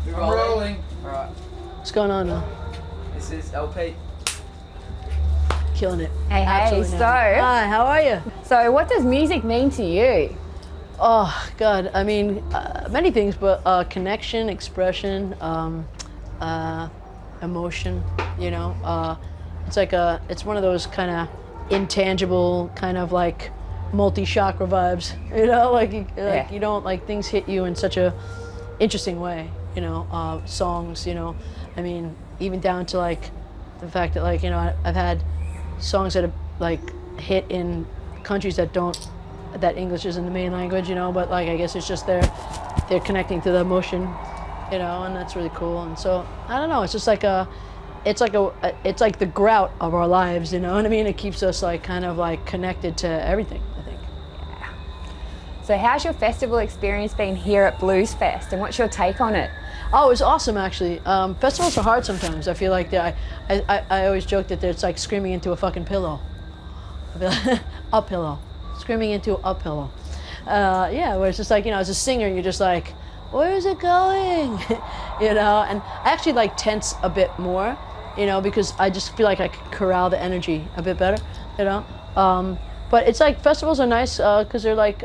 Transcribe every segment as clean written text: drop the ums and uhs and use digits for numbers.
We're rolling. Alright. What's going on now? This is LP. Killing it. Hey, Absolutely so, now. Hi, how are you? So what does music mean to you? Oh, God, I mean, many things, but connection, expression, emotion, you know. It's like it's one of those kind of intangible, kind of like multi-chakra vibes, you know, like you don't, like, things hit you in such a interesting way, you know, songs, you know, I mean, even down to like the fact that, like, you know, I've had songs that have like hit in countries that English isn't the main language, you know, but like, I guess it's just they're connecting to the emotion, you know, and that's really cool. And so, I don't know, it's just like it's like the grout of our lives, you know what I mean? It keeps us like kind of like connected to everything, I think. Yeah. So how's your festival experience been here at Bluesfest, and what's your take on it? Oh, it's awesome, actually. Festivals are hard sometimes. I feel like I always joke that it's like screaming into a fucking pillow. A pillow. Screaming into a pillow. Yeah, where it's just like, you know, as a singer, you're just like, where is it going? You know, and I actually like tense a bit more, you know, because I just feel like I can corral the energy a bit better, you know. But it's like, festivals are nice because they're like,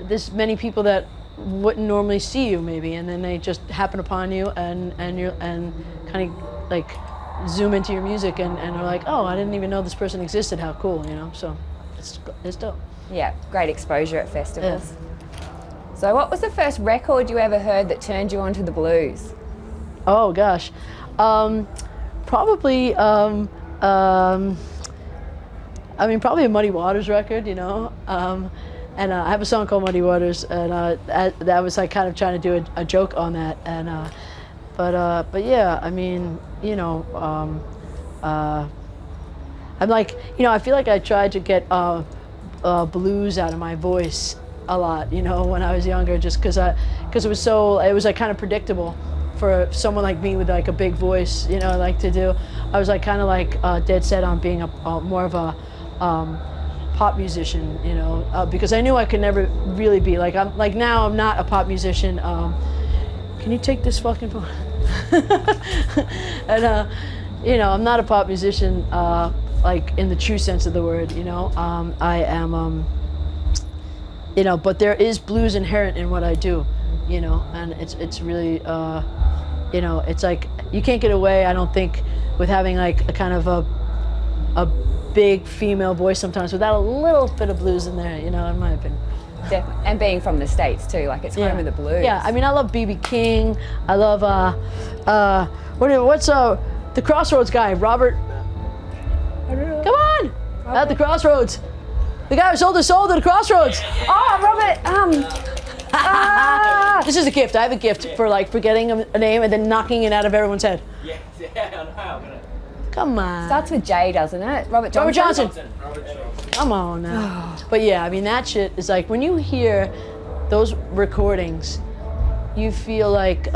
there's many people that wouldn't normally see you maybe, and then they just happen upon you and kind of like zoom into your music and are like, oh, I didn't even know this person existed, how cool, you know. So it's dope. Yeah, great exposure at festivals. Yeah. So what was the first record you ever heard that turned you onto the blues? Oh gosh, probably I mean, probably a Muddy Waters record, you know. And I have a song called Muddy Waters, and that was like kind of trying to do a joke on that. And but yeah, I mean, you know, I'm like, you know, I feel like I tried to get blues out of my voice a lot, you know, when I was younger, just because it was like kind of predictable for someone like me with like a big voice, you know, like to do. I was like kind of like dead set on being more of a pop musician, you know, because I knew I could never really be like, I'm like, now I'm not a pop musician. Can you take this fucking phone? And you know, I'm not a pop musician like in the true sense of the word, you know. I am you know, but there is blues inherent in what I do, you know, and it's really you know, it's like you can't get away, I don't think, with having like a kind of a big female voice sometimes without a little bit of blues in there, you know, in my opinion. Definitely. And being from the States too, like it's home of the blues. Yeah, I mean, I love B.B. King. I love what's the Crossroads guy, Robert? Come on, Robert. At the Crossroads. The guy who sold his soul to the Crossroads. Oh, Robert. This is a gift. I have a gift for like forgetting a name and then knocking it out of everyone's head. Yeah, I know. Come on. Starts with J, doesn't it? Robert Johnson. Come on now. But yeah, I mean, that shit is like, when you hear those recordings, you feel like,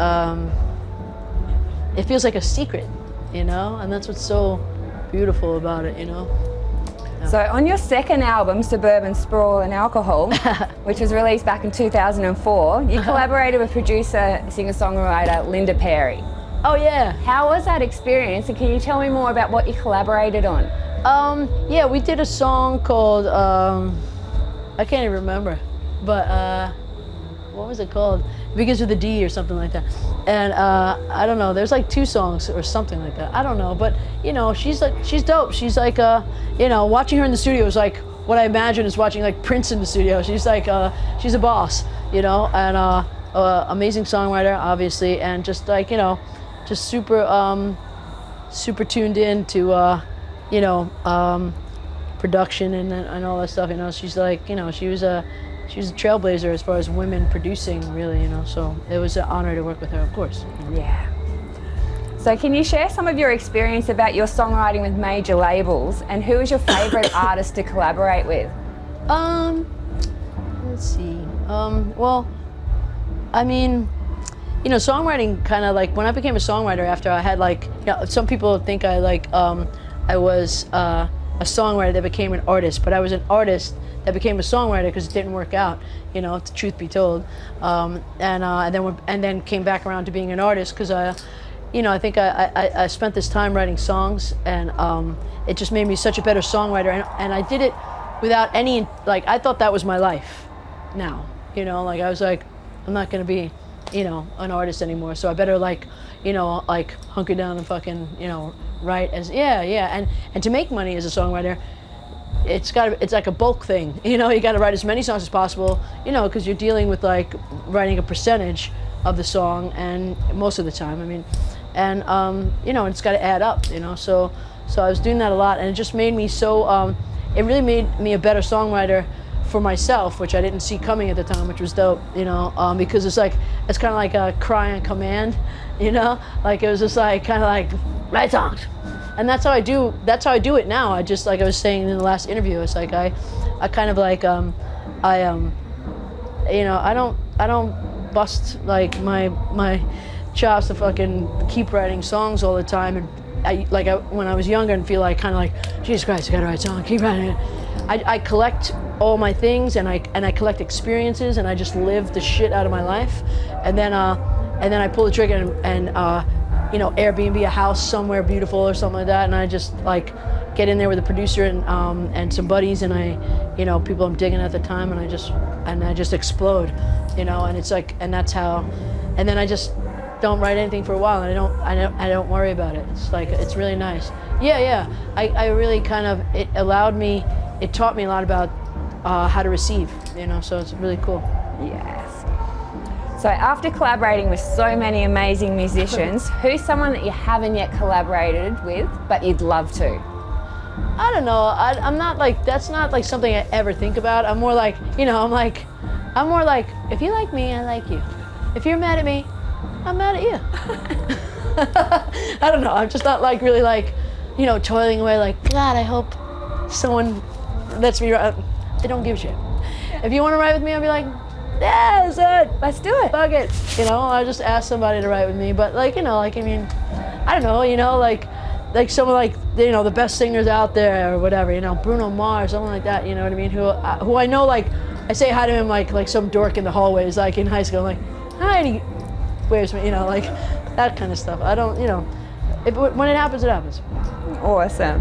it feels like a secret, you know? And that's what's so beautiful about it, you know? Yeah. So on your second album, Suburban Sprawl and Alcohol, which was released back in 2004, you collaborated with producer, singer-songwriter Linda Perry. Oh yeah. How was that experience, and can you tell me more about what you collaborated on? Yeah, we did a song called, I can't even remember, but what was it called? It begins with a D or something like that. And I don't know, there's like 2 songs or something like that. I don't know, but you know, she's dope. She's like, you know, watching her in the studio is like what I imagine is watching like Prince in the studio. She's like, she's a boss, you know, and amazing songwriter, obviously, and just like, you know, just super tuned in to, you know, production and all that stuff. You know, she's like, you know, she was a trailblazer as far as women producing, really. You know, so it was an honor to work with her, of course. Yeah. So can you share some of your experience about your songwriting with major labels, and who is your favorite artist to collaborate with? Let's see. Well, I mean, you know, songwriting kind of like, when I became a songwriter after I had like, you know, some people think I like, I was a songwriter that became an artist, but I was an artist I became a songwriter because it didn't work out, you know, the truth be told. And then came back around to being an artist because you know, I think I spent this time writing songs, and it just made me such a better songwriter. And I did it without any, like, I thought that was my life now, you know, like I was like, I'm not gonna be, you know, an artist anymore, so I better, like, you know, like hunker down and fucking, you know, write as, and to make money as a songwriter, it's like a bulk thing, you know, you gotta write as many songs as possible, you know, because you're dealing with like writing a percentage of the song, and most of the time, I mean, and you know, it's gotta add up, you know, so I was doing that a lot, and it just made me so, it really made me a better songwriter for myself, which I didn't see coming at the time, which was dope, you know, because it's kind of like a cry on command, you know, like it was just like kind of like write songs, and that's how I do it now. I just, like I was saying in the last interview, it's like I kind of like you know, I don't bust like my chops to fucking keep writing songs all the time, and when I was younger and feel like kind of like, Jesus Christ, I gotta write a song, keep writing it. I collect all my things, and I collect experiences, and I just live the shit out of my life, and then I pull the trigger and you know, Airbnb a house somewhere beautiful or something like that, and I just like get in there with a producer and some buddies, and you know, people I'm digging at the time, and I just explode, you know, and it's like, and that's how, and then I just don't write anything for a while, and I don't worry about it. It's like, it's really nice. Yeah. I really kind of, it taught me a lot about how to receive, you know, so it's really cool. Yes. So after collaborating with so many amazing musicians, who's someone that you haven't yet collaborated with, but you'd love to? I don't know, I'm not like, that's not like something I ever think about. I'm more like, you know, I'm more like, if you like me, I like you. If you're mad at me, I'm mad at you. I don't know, I'm just not like really like, you know, toiling away like, God, I hope someone lets me write. They don't give a shit. If you want to write with me, I'll be like, yeah, that's it. Let's do it. Fuck it. You know, I just ask somebody to write with me. But like, you know, like, I mean, I don't know, you know, like someone like, you know, the best singers out there or whatever, you know, Bruno Mars, someone like that, you know what I mean? Who I know, like, I say hi to him like some dork in the hallways, like in high school, I'm like, hi, and he waves me, you know, like that kind of stuff. I don't, you know, when it happens, it happens. Awesome.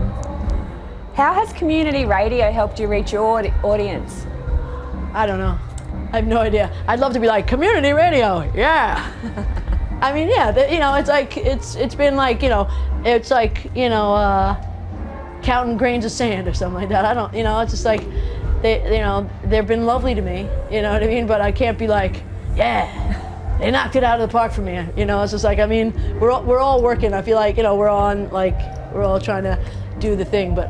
How has community radio helped you reach your audience? I don't know. I have no idea. I'd love to be like, community radio, yeah. I mean, yeah, you know, it's like, it's been like, you know, it's like, you know, counting grains of sand or something like that. I don't, you know, it's just like, you know, they've been lovely to me, you know what I mean? But I can't be like, yeah, they knocked it out of the park for me. You know, it's just like, I mean, we're all working. I feel like, you know, we're all trying to do the thing. But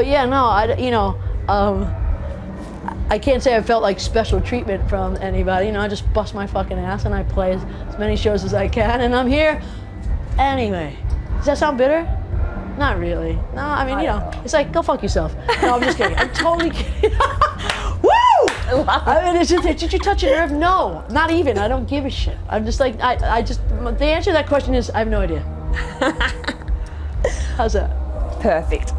yeah, no, you know, I can't say I felt like special treatment from anybody. You know, I just bust my fucking ass and I play as many shows as I can, and I'm here anyway. Does that sound bitter? Not really. No, I mean, you know, it's like, go fuck yourself. No, I'm just kidding. I'm totally kidding. Woo! I mean, it's just, did you touch a nerve? No, not even. I don't give a shit. I'm just like, I just, the answer to that question is, I have no idea. How's that? Perfect.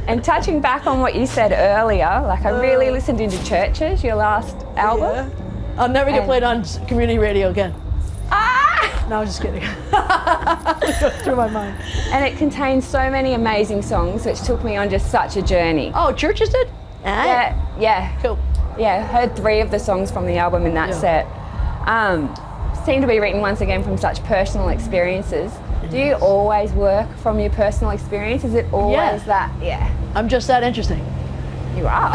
And touching back on what you said earlier, like I really listened into Churches, your last album. Yeah. I'll never get played on community radio again. Ah! No, I'm just kidding. It goes through my mind. And it contains so many amazing songs, which took me on just such a journey. Oh, Churches did? Yeah. Cool. Yeah, heard 3 of the songs from the album in that set. Seem to be written once again from such personal experiences. Do you always work from your personal experience? Is it always that? Yeah. I'm just that interesting. You are.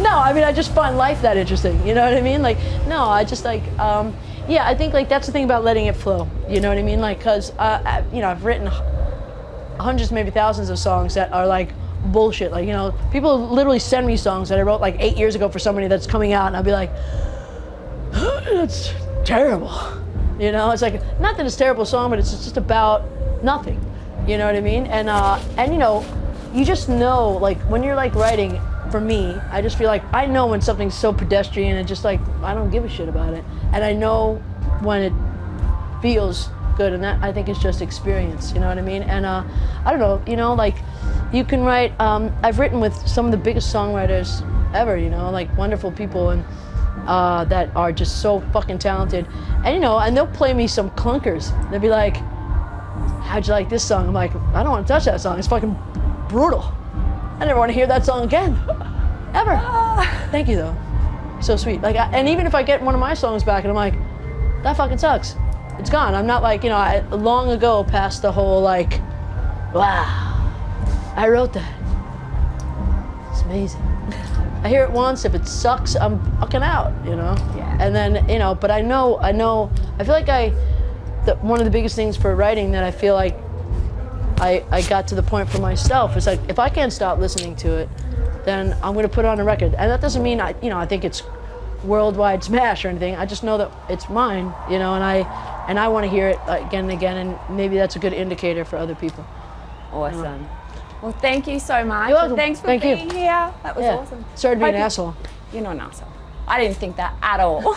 No, I mean, I just find life that interesting. You know what I mean? Like, no, I just like, yeah, I think like that's the thing about letting it flow. You know what I mean? Like, cause, you know, I've written hundreds, maybe thousands of songs that are like bullshit. Like, you know, people literally send me songs that I wrote like 8 years ago for somebody that's coming out, and I'll be like, that's terrible. You know, it's like, not that it's a terrible song, but it's just about nothing. You know what I mean? And you know, you just know, like, when you're like writing, for me, I just feel like, I know when something's so pedestrian and just like, I don't give a shit about it. And I know when it feels good, and that, I think, is just experience, you know what I mean? And I don't know, you know, like, you can write. I've written with some of the biggest songwriters ever, you know, like wonderful people and that are just so fucking talented. And you know, and they'll play me some clunkers. They'll be like, "How'd you like this song?" I'm like, "I don't want to touch that song. It's fucking brutal. I never want to hear that song again, ever." Thank you though, so sweet. Like, and even if I get one of my songs back and I'm like, "That fucking sucks," it's gone. I'm not like, you know, I long ago past the whole like, "Wow, I wrote that. It's amazing." I hear it once. If it sucks, I'm fucking out, you know. Yeah. And then, you know, but I know. I feel like one of the biggest things for writing that I feel like I got to the point for myself is like, if I can't stop listening to it, then I'm gonna put it on a record. And that doesn't mean I think it's worldwide smash or anything. I just know that it's mine, you know, and I want to hear it again and again, and maybe that's a good indicator for other people. Awesome. Well, thank you so much. You're welcome. Thanks for Thank you. being here. That was awesome. Sorry to be an Hope you- asshole. You're not an asshole. I didn't think that at all.